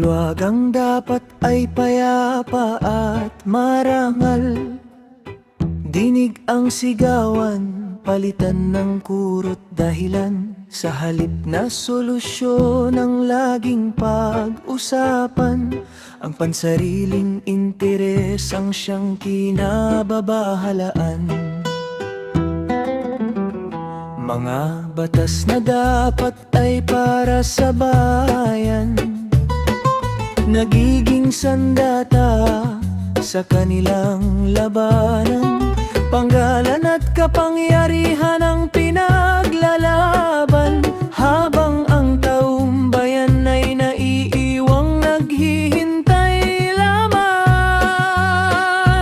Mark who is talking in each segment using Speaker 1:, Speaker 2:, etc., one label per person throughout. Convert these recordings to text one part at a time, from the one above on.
Speaker 1: Bulwagang dapat ay payapa at marangal. Dinig ang sigawan, palitan ng kurot dahilan. Sa halip na solusyon ang laging pag-usapan. Ang pansariling interes ang siyang kinababahalaan. Mga batas na dapat ay para sa bayan, nagiging sandata sa kanilang labanan. Panggalan at kapangyarihan ang pinaglalaban, habang ang taong bayan ay naiiwang naghihintay lamang.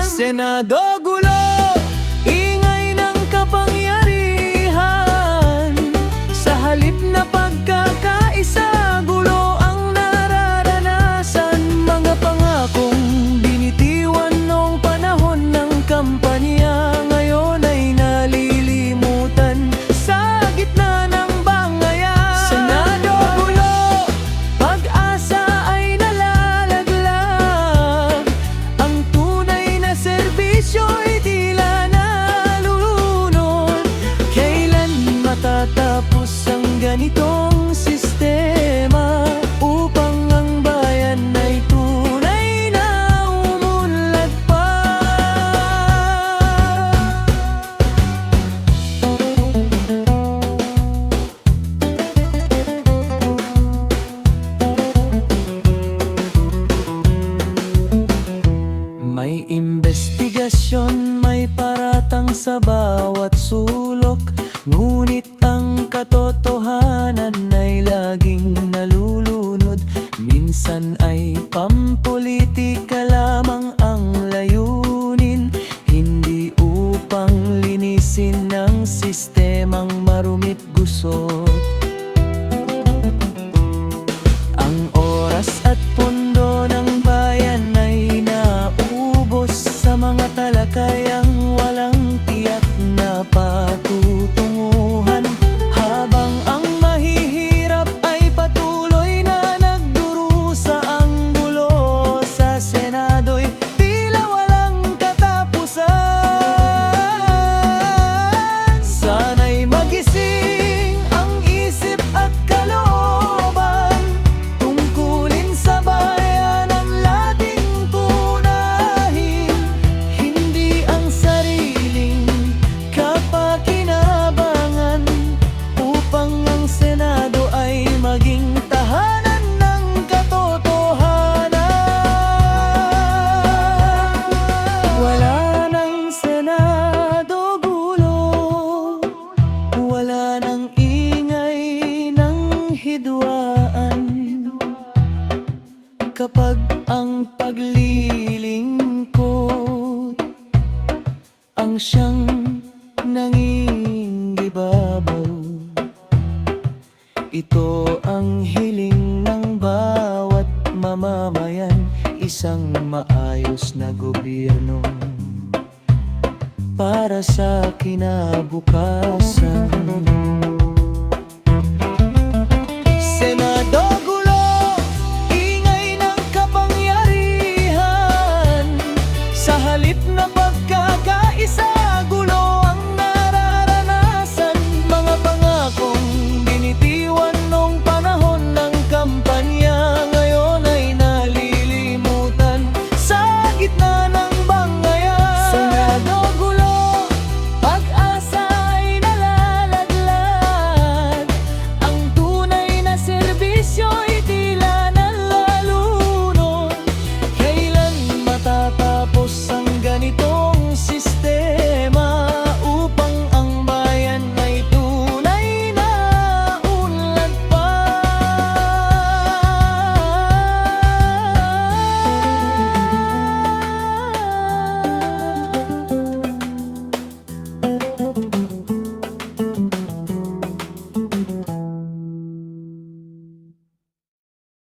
Speaker 1: Senado gulo, ingay ng kapangyarihan. Sa halip na pagkakaisa, gulo ang nararanasan. Mga pangakong binitiwan noong panahon ng kampanya, ngayon ay nalilimutan sa gitna ng bangayan. Senado gulo, pag-asa ay nalalaglag. Ang tunay na serbisyo'y tila nalulunod. Kailan matatapos ang ganitong sistema upang ang bayan ay tunay na umunlad pa? May investigasyon, may paratang sa bawat sulok, ngunit ang katotohanan ay laging nalulunod. Minsan ay pampolitika lamang ang layunin, hindi upang linisin ang sistemang marumit gusot. Ang oras at pondo ng bayan ay naubos sa mga talakayang walang tiyak na patutunguhan, habang ang mahihirap ay patuloy na nagdurusa. Ang gulo sa Senado'y tila walang katapusan. Sana'y magising ang isip at kalooban, tungkulin sa bayan ang lating tunahin, hindi ang sariling kapakinabangan, upang ang Senado ay maging tahanan ng katotohanan. Wala nang Senado gulo, wala nang ingay ng hidwaan, kapag ang paglilingkod ang siyang nangingibabaw. Ito ang hiling ng bawat mamamayan, isang maayos na gobyerno para sa kinabukasan.